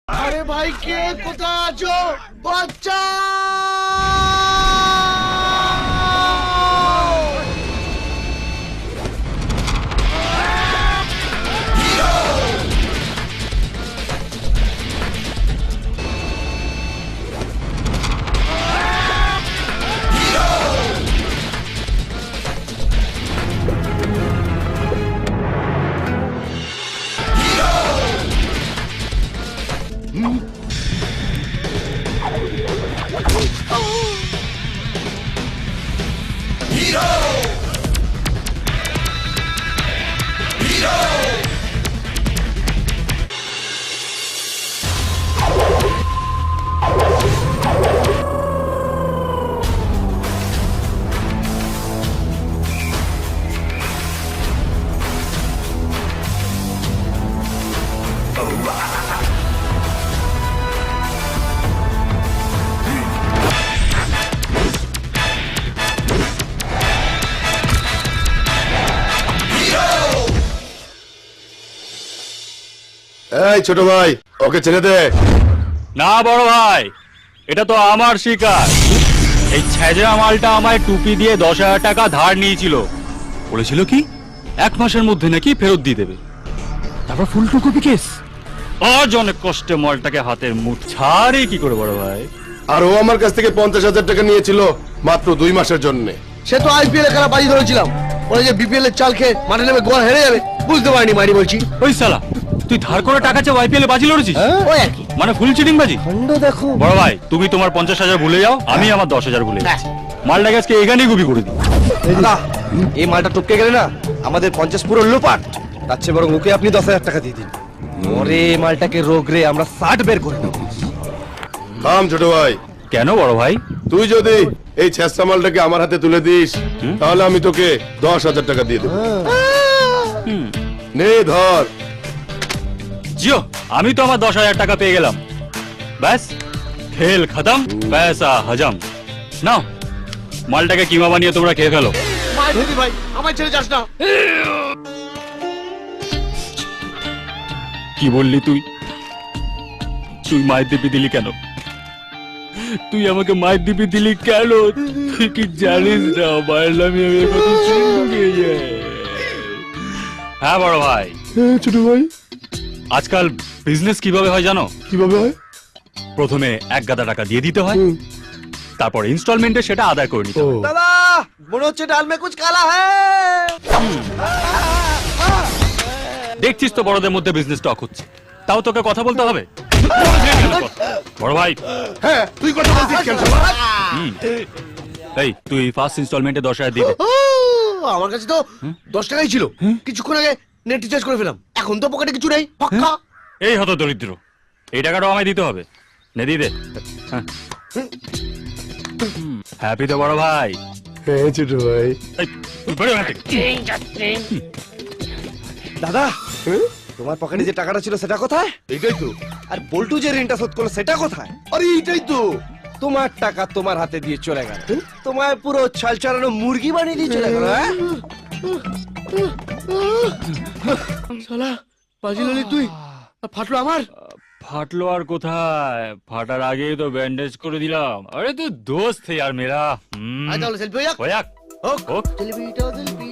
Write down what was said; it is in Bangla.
আরে ভাই কে কোথায় আছো বাচ্চা? এই ছোট ভাই, ওকে ছেড়ে দে। না বড় ভাই, এটা তো আমার শিকার। এই ছেঁচড়া মালটা আমায় টুপি দিয়ে 10,000 টাকা ধার নিয়েছিল। বলেছিল কি 1 মাসের মধ্যে নাকি ফেরত দিয়ে দেবে। তারপর ফুলটুকুপি কেস। আজ অনেক কষ্টে মালটাকে হাতের মুঠ ছাড়ে কি করে বড় ভাই। আর ও আমার কাছ থেকে 50,000 টাকা নিয়েছিল মাত্র 2 মাসের জন্য। সে তো আইপিএল এ খেলা বাজি ধরেছিলাম, ওরা যে বিপিএল এর চাল খেয়ে মাঠে নেমে গোল হেরে যাবে বুঝতে পারিনি মারি বলছি। ওই শালা, তুই ধার করে টাকা চেয়ে আইপিএল এ বাজি লড়েছিস? ওই আর কি, মানে ফুল চিটিং বাজি। খন্ড দেখো। বড় ভাই, তুমি তোমার 50,000 ভুলে যাও, আমি আমার 10,000 ভুলে যাচ্ছি। মালটাকে আজকে এখানেই গুবি করে দিই। দাদা, এই মালটা টপকে গেলে না আমাদের 50 পুরো লোপাট। তার চেয়ে বরং ওকে আপনি 10,000 টাকা দিয়ে দিন। ওরে মালটাকে রোগরে আমরা 60 বের করে দেবো। থাম ছোট ভাই, কেন বড় ভাই? তুই যদি এই ছেঁচড়া মালটাকে আমার হাতে তুলে দিস তাহলে আমি তোকে 10,000 টাকা দিয়ে দেবো। নে ধর। জিও, আমি তো আমার 10,000 টাকা পেয়ে গেলাম। ব্যাস, খেল খতম, পয়সা হজম। নাও, মালটাকে কিমা বানিয়ে তোমরা খেয়ে ফেলো। মার দিদি ভাই, আমায় ছেড়ে যাস না। কি বললি তুই? তুই মায়ের দিবি দিলি কেন? তুই আমাকে মায়ের দিবি দিলি কেন? তুই কি জানিস না মারলাম আমি কত চুমকে যায়। হ্যাঁ বড় ভাই, ছোট ভাই, আজকাল বিজনেস কিভাবে হয় জানো? কিভাবে হয়? প্রথমে 1 গাদা টাকা দিয়ে দিতে হয়, তারপর ইনস্টলমেন্টে সেটা আদায় করে নিতে হয়। দাদা, মনে হচ্ছে ডাল মে কুছ কালা হ্যায়। দেখছিস তো বড়দের মধ্যে বিজনেস টক হচ্ছে, তাও তোকে কথা বলতে হবে? বড় ভাই, হ্যাঁ, তুই কথা বলছিস কেন? এই তুই ফার্স্ট ইনস্টলমেন্টে 10,000 দিয়ে দে। আমার কাছে তো 10 টাকাই ছিল, কিছুক্ষণ আগে নেট রিচার্জ করে ফেলাম, এখন তো পকেটে কিছু নেই, ফাঁকা। এই হতো দরিদ্র, এই টাকাটাও আমায় দিতে হবে। নে দিয়ে দে। হ্যাপি তো বড় ভাই? হ্যাঁ ছোট ভাই। এই, তুই বেরো এখান থেকে। দাদা, তোমার পকেটে যে টাকাটা ছিল সেটা কোথায়? এটাই তো। আর বল্টু যে ঋণটা শোধ করলো সেটা কোথায়? আরে এটাই তো। তোমার টাকা তোমার হাতে দিয়ে চলে গেল, তোমায় পুরো ছাল চালানো মুরগি বানিয়ে দিয়ে চলে গেল। হ্যাঁ, শালা বাজি ললি তুই, আর ফাটলো আমার। ফাটলো আর কোথায়, ফাটার আগেই তো ব্যান্ডেজ করে দিলাম। আরে তুই দোস্ত হে यार मेरा। আয় তাহলে সেলফি হয়ে যাক। হোক হোক হোক। সেলফিটা সেলফি